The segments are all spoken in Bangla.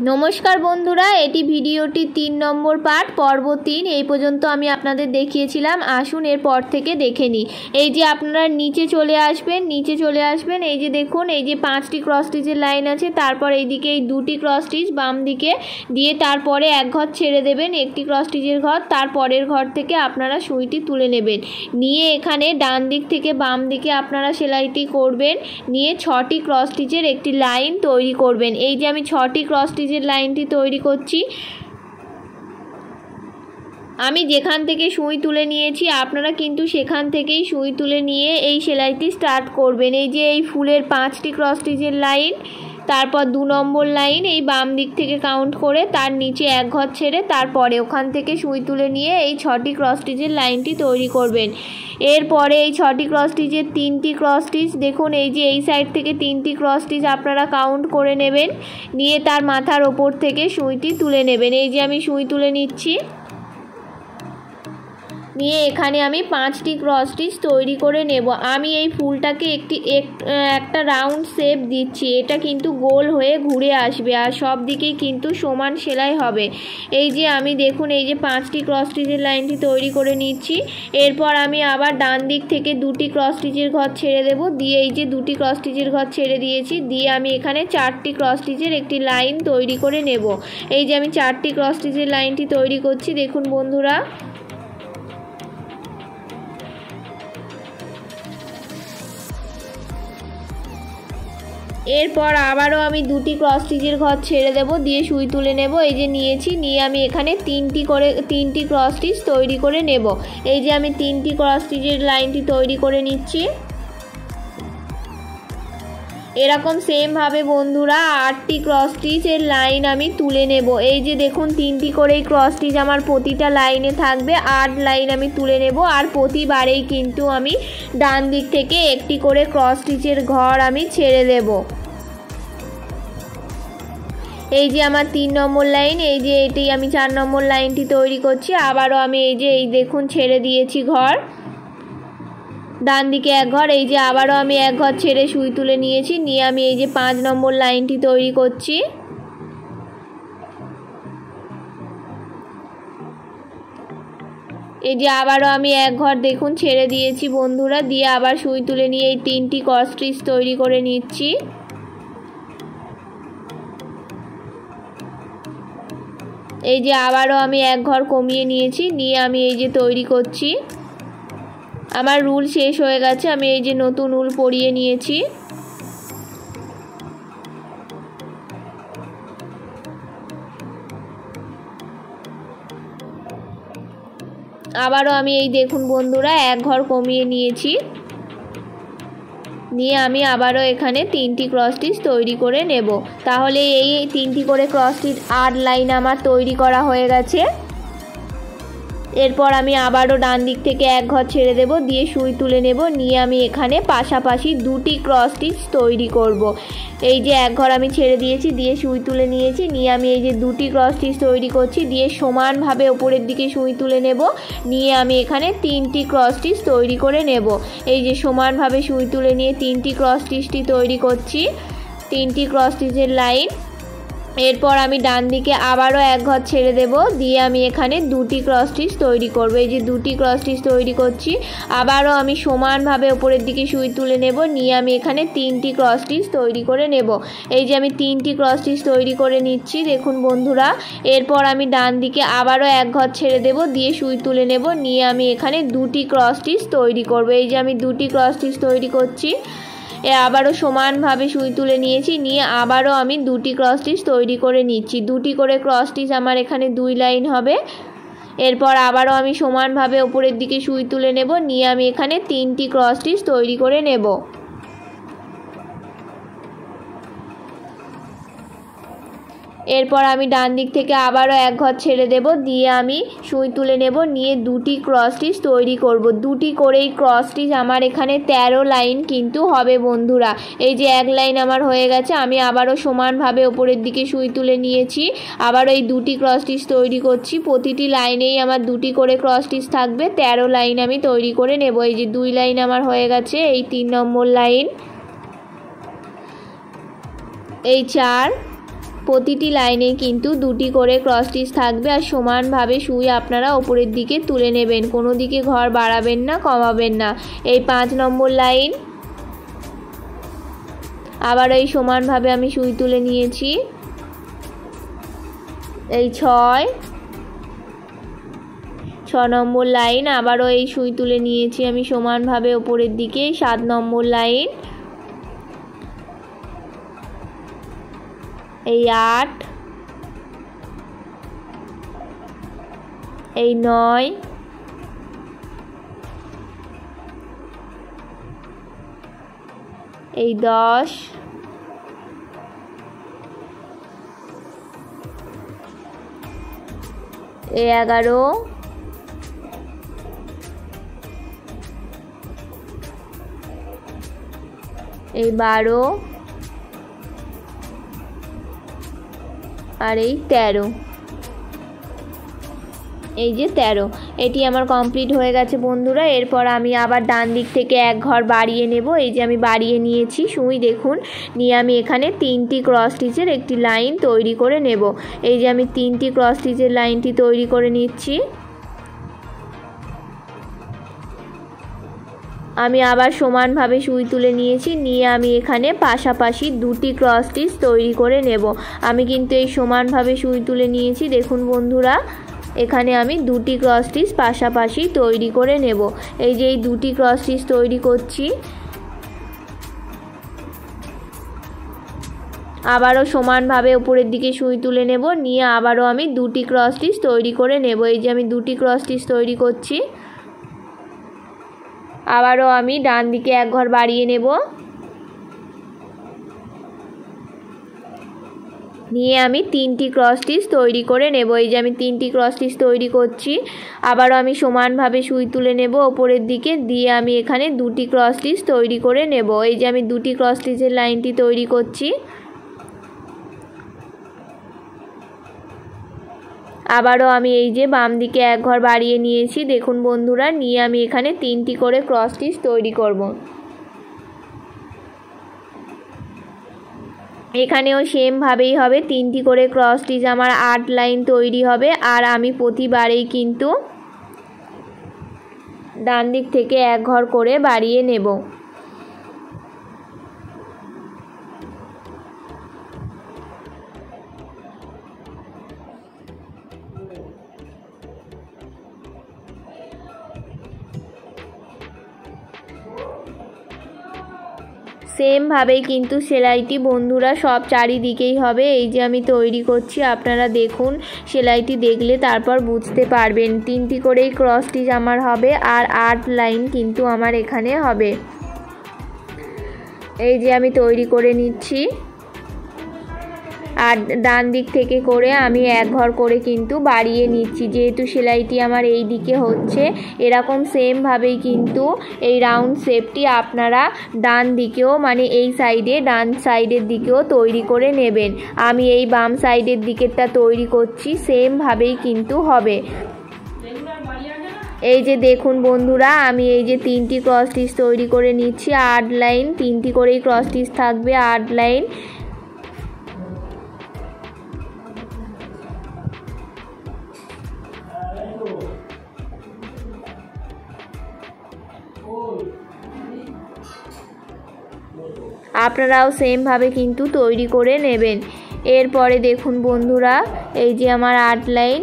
नमस्कार बंधुरा एटी भिडियोटी 3 नम्बर पार्ट पर्व 3 এই পর্যন্ত আমি আপনাদের দেখিয়েছিলাম। আসুন এরপর থেকে দেখে নিই। এই যে আপনারা নিচে চলে আসবেন এই যে দেখুন এই যে 5টি ক্রস স্টিচের লাইন আছে, তারপর এইদিকে এই 2টি ক্রস স্টিচ বাম দিকে দিয়ে তারপরে এক ঘর ছেড়ে দেবেন, একটি ক্রস স্টিচের ঘর, তারপরের ঘর থেকে আপনারা সুইটি তুলে নেবেন। নিয়ে এখানে ডান দিক থেকে বাম দিকে আপনারা সেলাইটি করবেন, নিয়ে 6টি ক্রস স্টিচের একটি লাইন তৈরি করবেন। এই যে আমি 6টি ক্রস স্টিচের লাইনটি তৈরি করছি। আমি যেখান থেকে সুই তুলে নিয়েছি আপনারা কিন্তু সেখান থেকেই সুই তুলে নিয়ে এই সেলাইটি স্টার্ট করবেন। এই যে এই ফুলের 5টি ক্রস স্টিচের লাইন, তারপর 2 নম্বর লাইন এই বাম দিক থেকে কাউন্ট করে তার নিচে এক ঘর ছেড়ে তারপরে ওখান থেকে সুই তুলে নিয়ে এই 6টি ক্রস স্টিচের লাইনটি তৈরি করবেন। এরপরে এই 6টি ক্রস স্টিচের 3টি ক্রস স্টিচ দেখুন এই যে এই সাইড থেকে 3টি ক্রস স্টিচ আপনারা কাউন্ট করে নেবেন, নিয়ে তার মাথার ওপর থেকে সুইটি তুলে নেবেন। এই যে আমি সুই তুলে নিচ্ছি, নিয়ে এখানে আমি 5টি ক্রস স্টিচ তৈরি করে নেব। আমি এই ফুলটাকে একটা রাউন্ড শেপ দিচ্ছি, এটা কিন্তু গোল হয়ে ঘুরে আসবে আর সব দিকেই কিন্তু সমান সেলাই হবে। এই যে আমি দেখুন এই যে 5টি ক্রস স্টিচের লাইনটি তৈরি করে নিচ্ছি। এরপর আমি আবার ডান দিক থেকে 2টি ক্রস স্টিচের ঘর ছেড়ে দেব, দিয়ে এই যে 2টি ক্রস স্টিচের ঘর ছেড়ে দিয়েছি, দিয়ে আমি এখানে 4টি ক্রস স্টিচের একটি লাইন তৈরি করে নেব। এই যে আমি 4টি ক্রস স্টিচের লাইনটি তৈরি করছি দেখুন বন্ধুরা। এরপর আবারও আমি 2টি ক্রস স্টিচের ঘর ছেড়ে দেব, দিয়ে সুই তুলে নেব। এই যে নিয়েছি, নিয়ে আমি এখানে 3টি ক্রস স্টিচ তৈরি করে নেব। এই যে আমি 3টি ক্রস স্টিচের লাইনটি তৈরি করে নিচ্ছি। এরকম সেম ভাবে বন্ধুরা 8টি ক্রস স্টিচের লাইন আমি তুলে নেব। এই যে দেখুন 3টি করেই ক্রস স্টিচ আমার প্রতিটা লাইনে থাকবে, 8 লাইন আমি তুলে নেব। আর প্রতিবারেই কিন্তু আমি ডান দিক থেকে একটি করে ক্রস স্টিচের ঘর আমি ছেড়ে দেব। এই যে আমার 3 নম্বর লাইন, এই যে এটি আমি 4 নম্বর লাইনটি তৈরি করছি। আবারও আমি এই যে এই দেখুন ছেড়ে দিয়েছি ঘর, ডান দিকে এক ঘর, এই যে আবারও আমি এক ঘর ছেড়ে সুই তুলে নিয়েছি, নিয়ে আমি এই যে 5 নম্বর লাইনটি তৈরি করছি। এই যে আবারও আমি এক ঘর দেখুন ছেড়ে দিয়েছি বন্ধুরা, দিয়ে আবার সুই তুলে নিয়ে এই 3টি ক্রস স্টিচ তৈরি করে নিচ্ছি। এই যে আবারও আমি এক ঘর কমিয়ে নিয়েছি, নিয়ে আমি এই যে তৈরি করছি। আমার রুল শেষ হয়ে গেছে, আমি এই যে নতুন উল পরিয়ে নিয়েছি। আবারও আমি এই দেখুন বন্ধুরা এক ঘর কমিয়ে নিয়েছি, নিয়ে আমি আবারও এখানে 3টি ক্রস স্টিচ তৈরি করে নেব। তাহলে এই 3টি করে ক্রস স্টিচ 8 লাইন আমার তৈরি করা হয়ে গেছে। এরপর আমি আবারও ডান দিক থেকে এক ঘর ছেড়ে দেব, দিয়ে সুই তুলে নেব, নিয়ে আমি এখানে পাশাপাশি 2টি ক্রস স্টিচ তৈরি করব। এই যে এক ঘর আমি ছেড়ে দিয়েছি, দিয়ে সুই তুলে নিয়েছি, নিয়ে আমি এই যে 2টি ক্রস স্টিচ তৈরি করছি, দিয়ে সমানভাবে ওপরের দিকে সুই তুলে নেব, নিয়ে আমি এখানে 3টি ক্রস স্টিচ তৈরি করে নেব। এই যে সমানভাবে সুই তুলে নিয়ে 3টি ক্রস স্টিচটি তৈরি করছি, 3টি ক্রস স্টিচের লাইন। এরপর আমি ডান দিকে আবারও এক ঘর ছেড়ে দেব, দিয়ে আমি এখানে 2টি ক্রস স্টিচ তৈরি করব। এই যে 2টি ক্রস স্টিচ তৈরি করছি, আবারও আমি সমানভাবে উপরের দিকে সুই তুলে নেব, নিয়ে আমি এখানে 3টি ক্রস স্টিচ তৈরি করে নেব। এই যে আমি 3টি ক্রস স্টিচ তৈরি করে নিচ্ছি দেখুন বন্ধুরা। এরপর আমি ডান দিকে আবারও এক ঘর ছেড়ে দেব, দিয়ে সুই তুলে নেব, নিয়ে আমি এখানে 2টি ক্রস স্টিচ তৈরি করব। এই যে আমি 2টি ক্রস স্টিচ তৈরি করছি, আবারও সমানভাবে সুই তুলে নিয়েছি, নিয়ে আবারও আমি 2টি ক্রস স্টিচ তৈরি করে নিচ্ছি। 2টি করে ক্রস স্টিচ আমার এখানে 2 লাইন হবে। এরপর আবারও আমি সমানভাবে উপরের দিকে সুই তুলে নেব, নিয়ে আমি এখানে 3টি ক্রস স্টিচ তৈরি করে নেব। এরপর আমি ডান দিক থেকে আবারও এক ঘর ছেড়ে দেব, দিয়ে আমি সুই তুলে নেব, নিয়ে 2টি ক্রস স্টিচ তৈরি করব। 2টি করেই ক্রস স্টিচ আমার এখানে 13 লাইন কিন্তু হবে বন্ধুরা। এই যে এক লাইন আমার হয়ে গেছে, আমি আবারও সমানভাবে ওপরের দিকে সুই তুলে নিয়েছি, আবারও এই 2টি ক্রস স্টিচ তৈরি করছি। প্রতিটি লাইনেই আমার 2টি করে ক্রস স্টিচ থাকবে, 13 লাইন আমি তৈরি করে নেব। এই যে 2 লাইন আমার হয়ে গেছে, এই 3 নম্বর লাইন, এই 4, প্রতিটি লাইনে কিন্তু দুটি করে ক্রস স্টিচ থাকবে আর সমানভাবে সুই আপনারা ওপরের দিকে তুলে নেবেন, কোনো দিকে ঘর বাড়াবেন না কমাবেন না। এই 5 নম্বর লাইন, আবার এই সমানভাবে আমি সুই তুলে নিয়েছি। এই 6 নম্বর লাইন, আবারও এই সুই তুলে নিয়েছি আমি সমানভাবে ওপরের দিকে। 7 নম্বর লাইন, এই 8, এই 9, এই 10, এই 11, এই 12 আর এই 13। এই যে 13, এটি আমার কমপ্লিট হয়ে গেছে বন্ধুরা। এরপর আমি আবার ডান দিক থেকে এক ঘর বাড়িয়ে নেব। এই যে আমি বাড়িয়ে নিয়েছি সুই, দেখুন, নিয়ে আমি এখানে 3টি ক্রস স্টিচের একটি লাইন তৈরি করে নেব। এই যে আমি 3টি ক্রস স্টিচের লাইনটি তৈরি করে নিচ্ছি। আমি আবার সমানভাবে সুই তুলে নিয়েছি, নিয়ে আমি এখানে পাশাপাশি 2টি ক্রস স্টিচ তৈরি করে নেব। আমি কিন্তু এই সমানভাবে সুই তুলে নিয়েছি, দেখুন বন্ধুরা, এখানে আমি 2টি ক্রস স্টিচ পাশাপাশি তৈরি করে নেব। এই যে এই 2টি ক্রস স্টিচ তৈরি করছি। আবারও সমানভাবে উপরের দিকে সুই তুলে নেব, নিয়ে আবারও আমি 2টি ক্রস স্টিচ তৈরি করে নেব। এই যে আমি 2টি ক্রস স্টিচ তৈরি করছি। আবারও আমি ডান দিকে এক ঘর বাড়িয়ে নেব, নিয়ে আমি 3টি ক্রস স্টিচ তৈরি করে নেব। এই যে আমি 3টি ক্রস স্টিচ তৈরি করছি। আবারও আমি সমানভাবে সুই তুলে নেব ওপরের দিকে, দিয়ে আমি এখানে 2টি ক্রস স্টিচ তৈরি করে নেব। এই যে আমি 2টি ক্রস স্টিচের লাইনটি তৈরি করছি। আবারও আমি এই যে বাম দিকে এক ঘর বাড়িয়ে নিয়েছি, দেখুন বন্ধুরা, নিয়ে আমি এখানে 3টি করে ক্রস স্টিচ তৈরি করব। এখানেও সেম ভাবেই হবে, 3টি করে ক্রস স্টিচ আমার 8 লাইন তৈরি হবে। আর আমি প্রতিবারেই কিন্তু ডান দিক থেকে এক ঘর করে বাড়িয়ে নেব। সেম ভাবেই কিন্তু সেলাইটি বন্ধুরা সব চারিদিকেই হবে। এই যে আমি তৈরি করছি, আপনারা দেখুন, সেলাইটি দেখলে তারপর বুঝতে পারবেন। 3টি করেই ক্রস স্টিচ আমার হবে আর 8 লাইন কিন্তু আমার এখানে হবে। এই যে আমি তৈরি করে নিচ্ছি, আর ডান দিক থেকে করে আমি এক ঘর করে কিন্তু বাড়িয়ে নিচ্ছি। যেহেতু সেলাইটি আমার এই দিকে হচ্ছে, এরকম সেম ভাবেই কিন্তু এই রাউন্ড শেপটি আপনারা ডান দিকেও, মানে এই সাইডে ডান সাইডের দিকেও তৈরি করে নেবেন। আমি এই বাম সাইডের দিকেরটা তৈরি করছি, সেম ভাবেই কিন্তু হবে। এই যে দেখুন বন্ধুরা, আমি এই যে 3টি ক্রস স্টিচ তৈরি করে নিচ্ছি, 8 লাইন, 3টি করেই ক্রস স্টিচ থাকবে, 8 লাইন। আপনারাও সেম ভাবে কিন্তু তৈরি করে নেবেন। এরপরে দেখুন বন্ধুরা, এই যে আমার 8 লাইন,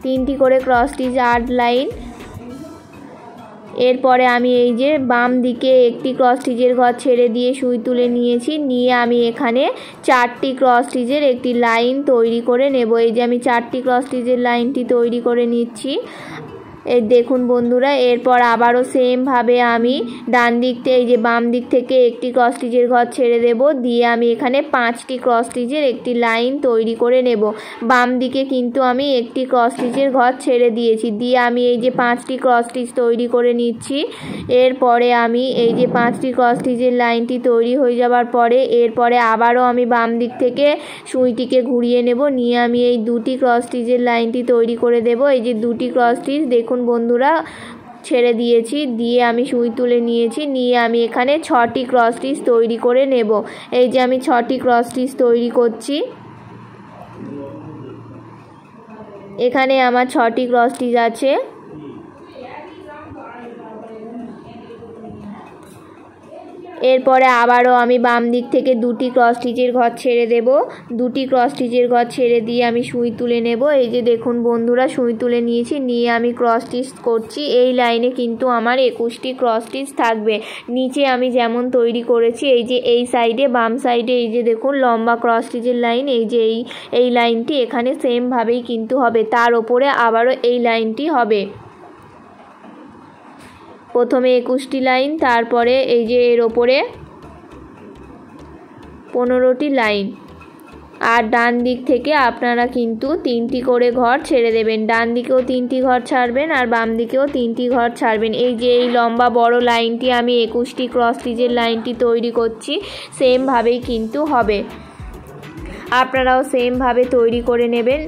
তিনটি করে ক্রস স্টিচ 8 লাইন। এরপরে আমি এই যে বাম দিকে একটি ক্রস স্টিচের ঘর ছেড়ে দিয়ে সুই তুলে নিয়েছি, নিয়ে আমি এখানে 4টি ক্রস স্টিচের একটি লাইন তৈরি করে নেব। এই যে আমি 4টি ক্রস স্টিচের লাইনটি তৈরি করে নিচ্ছি। এই দেখুন বন্ধুরা, এরপর আবারও সেম ভাবে আমি ডান দিক থেকে, এই যে বাম দিক থেকে একটি ক্রস স্টিচের ঘর ছেড়ে দেব, দিয়ে আমি এখানে 5টি ক্রস স্টিচের একটি লাইন তৈরি করে নেব। বাম দিকে কিন্তু আমি একটি ক্রস স্টিচের ঘর ছেড়ে দিয়েছি, দিয়ে আমি এই যে 5টি ক্রস স্টিচ তৈরি করে নিচ্ছি। এরপরে আমি এই যে 5টি ক্রস স্টিচের লাইনটি তৈরি হয়ে যাওয়ার পরে এরপরে আবারও আমি বাম দিক থেকে সুইটিকে ঘুরিয়ে নেব, নিয়ে আমি এই 2টি ক্রস স্টিচের লাইনটি তৈরি করে দেব। এই যে 2টি ক্রস স্টিচ দেখুন দেখুন বন্ধুরা ছেড়ে দিয়েছি, দিয়ে আমি সুই তুলে নিয়েছি, নিয়ে আমি এখানে 6টি ক্রস স্টিচ তৈরি করে নেব। এই যে আমি 6টি ক্রস স্টিচ তৈরি করছি। এখানে আমার 6টি ক্রস স্টিচ আছে। এরপরে আবারও আমি বাম দিক থেকে 2টি ক্রস স্টিচের ঘর ছেড়ে দেব। 2টি ক্রস স্টিচের ঘর ছেড়ে দিয়ে আমি সুই তুলে নেব। এই যে দেখুন বন্ধুরা সুই তুলে নিয়েছি, নিয়ে আমি ক্রস স্টিচ করছি। এই লাইনে কিন্তু আমার 21টি ক্রস স্টিচ থাকবে। নিচে আমি যেমন তৈরি করেছি, এই যে এই সাইডে বাম সাইডে এই যে দেখুন লম্বা ক্রস স্টিচের লাইন, এই যে এই লাইনটি এখানে সেমভাবেই কিন্তু হবে। তার ওপরে আবারও এই লাইনটি হবে। প্রথমে 21টি লাইন, তারপরে এই যে এর ওপরে 15টি লাইন। আর ডান দিক থেকে আপনারা কিন্তু 3টি করে ঘর ছেড়ে দেবেন। ডান দিকেও 3টি ঘর ছাড়বেন আর বাম দিকেও 3টি ঘর ছাড়বেন। এই যে এই লম্বা বড় লাইনটি আমি 21টি ক্রস স্টিচের লাইনটি তৈরি করছি, সেমভাবেই কিন্তু হবে। আপনারাও সেমভাবে তৈরি করে নেবেন।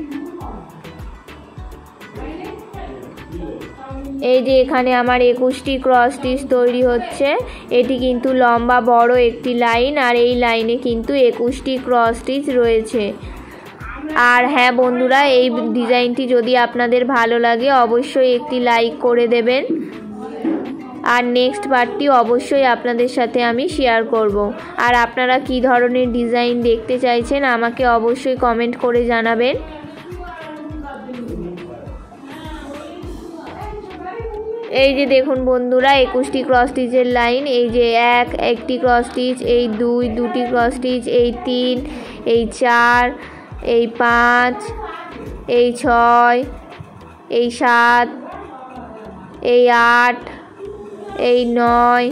এই যে এখানে আমার 21টি ক্রস স্টিচ তৈরি হচ্ছে। এটি কিন্তু লম্বা বড় একটি লাইন, আর এই লাইনে কিন্তু 21টি ক্রস স্টিচ রয়েছে। আর হ্যাঁ বন্ধুরা, এই ডিজাইনটি যদি আপনাদের ভালো লাগে অবশ্যই একটি লাইক করে দেবেন। আর নেক্সট পার্টটি অবশ্যই আপনাদের সাথে আমি শেয়ার করব। আর আপনারা কি ধরনের ডিজাইন দেখতে চাইছেন আমাকে অবশ্যই কমেন্ট করে জানাবেন। এই যে দেখুন বন্ধুরা 21টি ক্রস স্টিচের লাইন। এই যে একটি ক্রস স্টিচ, এই 2টি ক্রস স্টিচ, এই 3, এই 4, এই 5, এই 6, এই 7, এই 8, এই 9,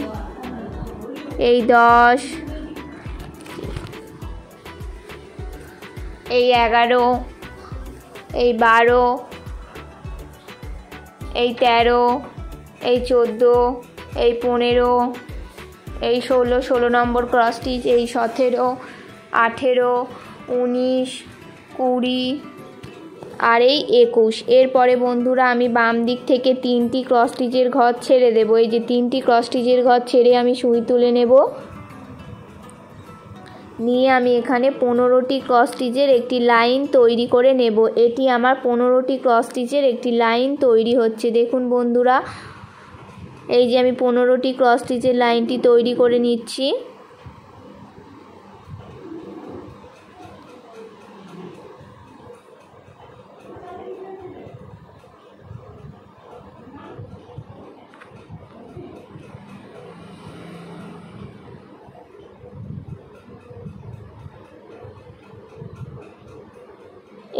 এই 10, এই 11, এই 12, এই 13, এই 14, এই 15, এই 16 নম্বর ক্রস স্টিচ, এই 17, 18, 19, 20 আর এই 21। এরপরে বন্ধুরা আমি বাম দিক থেকে 3টি ক্রস স্টিচের ঘর ছেড়ে দেব। এই যে 3টি ক্রস স্টিচের ঘর ছেড়ে আমি সুই তুলে নেব। নিয়ে আমি এখানে 15টি ক্রস স্টিচের একটি লাইন তৈরি করে নেব। এটি আমার 15টি ক্রস স্টিচের একটি লাইন তৈরি হচ্ছে। দেখুন বন্ধুরা, এই যে আমি 15টি ক্রস স্টিচের লাইনটি তৈরি করে নিচ্ছি।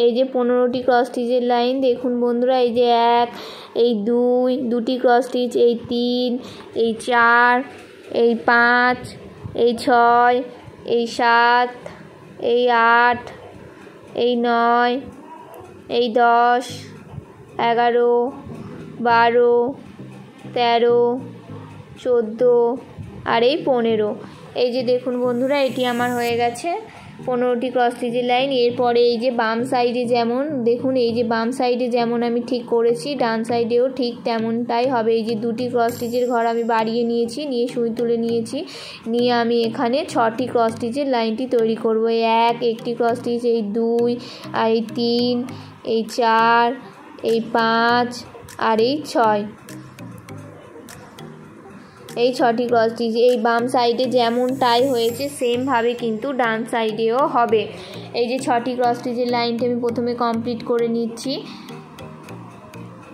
এই যে 15টি ক্রস স্টিচের লাইন দেখুন বন্ধুরা, এই যে 1, এই 2টি ক্রস স্টিচ, এই 3, এই 4, এই 5, এই 6, এই 7, এই 8, এই 9, এই 10, 11, 12, 13, 14 আর এই 15। এই যে দেখুন বন্ধুরা, এটি আমার হয়ে গেছে 15টি ক্রস স্টিচের লাইন। এরপরে এই যে বাম সাইডে যেমন দেখুন, এই যে বাম সাইডে যেমন আমি ঠিক করেছি ডান সাইডেও ঠিক তেমনটাই হবে। এই যে 2টি ক্রস স্টিচের ঘর আমি বাড়িয়ে নিয়েছি, নিয়ে সুই তুলে নিয়েছি, নিয়ে আমি এখানে 6টি ক্রস স্টিচের লাইনটি তৈরি করব। এই 1, একটি ক্রস স্টিচ, এই 2, আর এই 3, এই 4, এই 5 আর এই 6। এই 6টি ক্রস স্টিচ এই বাম সাইডে যেমনটাই হয়েছে সেমভাবে কিন্তু ডান সাইডেও হবে। এই যে 6টি ক্রস স্টিচের লাইনটি আমি প্রথমে কমপ্লিট করে নিচ্ছি।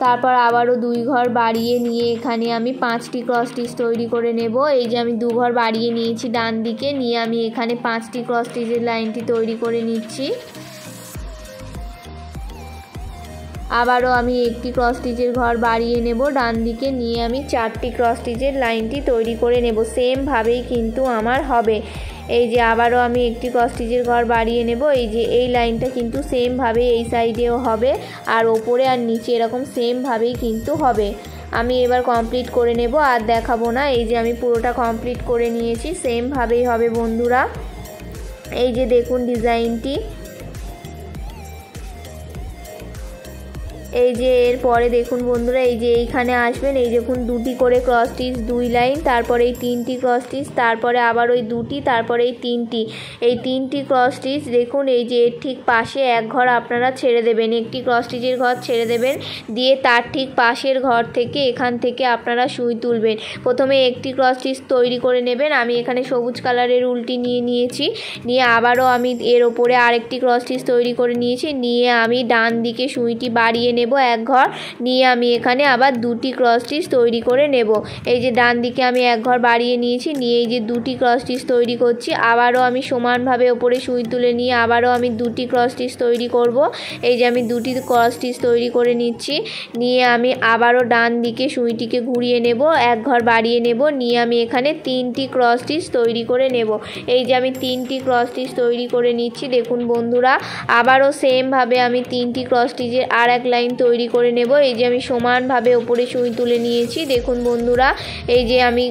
তারপর আবারও 2 ঘর বাড়িয়ে নিয়ে এখানে আমি 5টি ক্রস স্টিচ তৈরি করে নেব। এই যে আমি 2 ঘর বাড়িয়ে নিয়েছি ডান দিকে, নিয়ে আমি এখানে 5টি ক্রস স্টিচের লাইনটি তৈরি করে নিচ্ছি। আবারও আমি একটি ক্রস স্টিচের ঘর বাড়িয়ে নেব ডান দিকে, নিয়ে আমি 4টি ক্রস স্টিচের লাইনটি তৈরি করে নেব। সেমভাবেই কিন্তু আমার হবে। এই যে আবারও আমি একটি ক্রস স্টিচের ঘর বাড়িয়ে নেব। এই যে এই লাইনটা কিন্তু সেমভাবে এই সাইডেও হবে, আর ওপরে আর নিচে এরকম সেমভাবেই কিন্তু হবে। আমি এবার কমপ্লিট করে নেব, আর দেখাবো না। এই যে আমি পুরোটা কমপ্লিট করে নিয়েছি, সেমভাবেই হবে বন্ধুরা। এই যে দেখুন ডিজাইনটি। এই যে এরপরে দেখুন বন্ধুরা, এই যে এইখানে আসবেন, এই দেখুন দুটি করে ক্রস স্টিচ, 2 লাইন, তারপরে এই 3টি ক্রস স্টিচ, তারপরে আবার ওই 2টি, তারপরে এই 3টি, এই 3টি ক্রস স্টিচ দেখুন এই যে এর ঠিক পাশে এক ঘর আপনারা ছেড়ে দেবেন, একটি ক্রস স্টিচের ঘর ছেড়ে দেবেন, দিয়ে তার ঠিক পাশের ঘর থেকে এখান থেকে আপনারা সুই তুলবেন। প্রথমে একটি ক্রস স্টিচ তৈরি করে নেবেন। আমি এখানে সবুজ কালারের উলটি নিয়েছি, নিয়ে আবারও আমি এর ওপরে আরেকটি ক্রস স্টিচ তৈরি করে নিয়েছি, নিয়ে আমি ডান দিকে সুইটি বাড়িয়ে নেব এক ঘর, নিয়ে আমি এখানে আবার 2টি ক্রস স্টিচ তৈরি করে নেব। এই যে ডান দিকে আমি এক ঘর বাড়িয়ে নিয়েছি, নিয়ে এই যে 2টি ক্রস স্টিচ তৈরি করছি, আবারও আমি সমানভাবে ওপরে সুই তুলে নিয়ে আবারও আমি 2টি ক্রস স্টিচ তৈরি করব। এই যে আমি 2টি ক্রস স্টিচ তৈরি করে নিচ্ছি, নিয়ে আমি আবারও ডান দিকে সুইটিকে ঘুরিয়ে নেব, এক ঘর বাড়িয়ে নেব, নিয়ে আমি এখানে 3টি ক্রস স্টিচ তৈরি করে নেব। এই যে আমি 3টি ক্রস স্টিচ তৈরি করে নিচ্ছি। দেখুন বন্ধুরা, আবারও সেমভাবে আমি 3টি ক্রস স্টিচের আর এক লাইন তৈরি করে নেব। এই যে আমি সমানভাবে ওপরে সুই তুলে নিয়েছি। দেখুন বন্ধুরা, এই যে আমি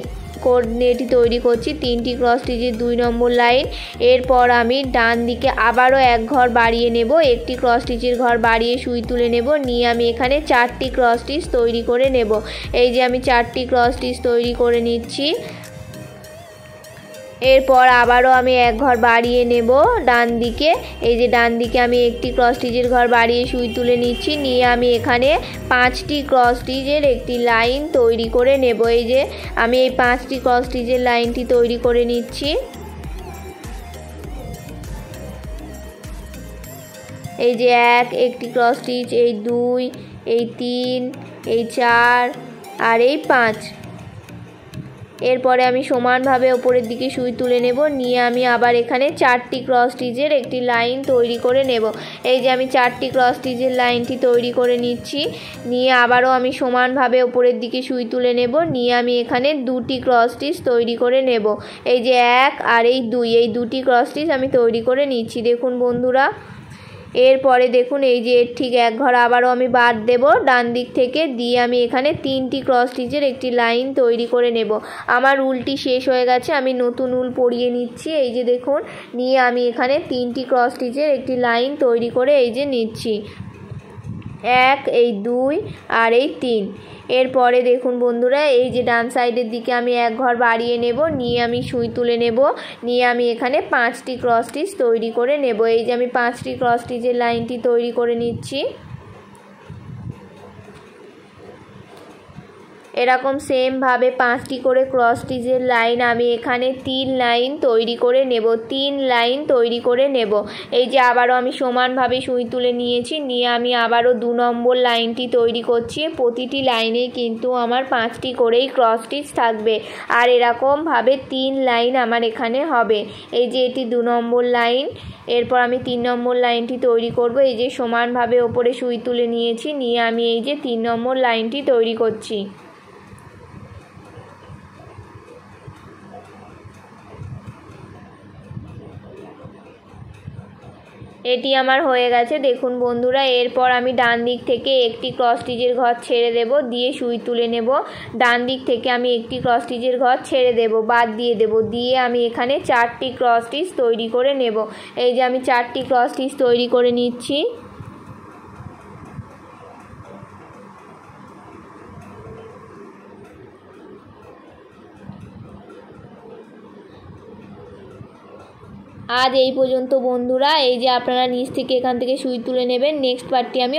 কোঅর্ডিনেটটি তৈরি করছি 3টি ক্রস স্টিচের 2 নম্বর লাইন। এরপর আমি ডান দিকে আবারও এক ঘর বাড়িয়ে নেব, একটি ক্রস স্টিচের ঘর বাড়িয়ে সুই তুলে নেব, নিয়ে আমি এখানে 4টি ক্রস স্টিচ তৈরি করে নেব। এই যে আমি 4টি ক্রস স্টিচ তৈরি করে নিচ্ছি। এরপর আবারও আমি এক ঘর বাড়িয়ে নেব ডান দিকে। এই যে ডান দিকে আমি একটি ক্রস স্টিচের ঘর বাড়িয়ে সুই তুলে নিচ্ছি, নিয়ে আমি এখানে 5টি ক্রস স্টিচের একটি লাইন তৈরি করে নেব। এই যে আমি এই 5টি ক্রস স্টিচের লাইনটি তৈরি করে নিচ্ছি। এই যে একটি ক্রস স্টিচ, এই 2, এই 3, এই 4 আর এই 5। এরপরে আমি সমানভাবে ওপরের দিকে সুই তুলে নেব, নিয়ে আমি আবার এখানে 4টি ক্রস স্টিচের একটি লাইন তৈরি করে নেব। এই যে আমি 4টি ক্রস স্টিচের লাইনটি তৈরি করে নিচ্ছি, নিয়ে আবারও আমি সমানভাবে ওপরের দিকে সুই তুলে নেব, নিয়ে আমি এখানে 2টি ক্রস স্টিচ তৈরি করে নেব। এই যে 1 আর এই 2, এই 2টি ক্রস স্টিচ আমি তৈরি করে নিচ্ছি। দেখুন বন্ধুরা, এরপরে দেখুন এই যে ঠিক এক ঘর আবারও আমি বাদ দেব ডান দিক থেকে, দিয়ে আমি এখানে 3টি ক্রস স্টিচের একটি লাইন তৈরি করে নেব। আমার উলটি শেষ হয়ে গেছে, আমি নতুন উল পরিয়ে নিচ্ছি। এই যে দেখুন, নিয়ে আমি এখানে 3টি ক্রস স্টিচের একটি লাইন তৈরি করে এই যে নিচ্ছি, 1, এই 2 আর এই 3। এরপরে দেখুন বন্ধুরা, এই যে ডান সাইডের দিকে আমি এক ঘর বাড়িয়ে নেব, নিয়ে আমি সুই তুলে নেব, নিয়ে আমি এখানে 5টি ক্রস স্টিচ তৈরি করে নেব। এই যে আমি 5টি ক্রস স্টিচের লাইনটি তৈরি করে নিচ্ছি। এরকম সেমভাবে 5টি করে ক্রস স্টিচের লাইন আমি এখানে 3 লাইন তৈরি করে নেব, 3 লাইন তৈরি করে নেব। এই যে আবারও আমি সমানভাবে সুই তুলে নিয়েছি, নিয়ে আমি আবারও 2 নম্বর লাইনটি তৈরি করছি। প্রতিটি লাইনে কিন্তু আমার 5টি করেই ক্রস স্টিচ থাকবে, আর এরকমভাবে 3 লাইন আমার এখানে হবে। এই যে এটি 2 নম্বর লাইন। এরপর আমি 3 নম্বর লাইনটি তৈরি করব। এই যে সমানভাবে ওপরে সুই তুলে নিয়েছি, নিয়ে আমি এই যে 3 নম্বর লাইনটি তৈরি করছি। এটি আমার হয়ে গেছে। দেখুন বন্ধুরা, এরপর আমি ডান দিক থেকে একটি ক্রস স্টিচের ঘর ছেড়ে দেব, দিয়ে সুই তুলে নেব। ডান দিক থেকে আমি একটি ক্রস স্টিচের ঘর ছেড়ে দেব, বাদ দিয়ে দেব, দিয়ে আমি এখানে 4টি ক্রস স্টিচ তৈরি করে নেব। এই যে আমি 4টি ক্রস স্টিচ তৈরি করে নিচ্ছি। আজ এই পর্যন্ত বন্ধুরা। এই যে আপনারা নিচ থেকে এখান থেকে সুই তুলে নেবেন। নেক্সট পার্টটি আমি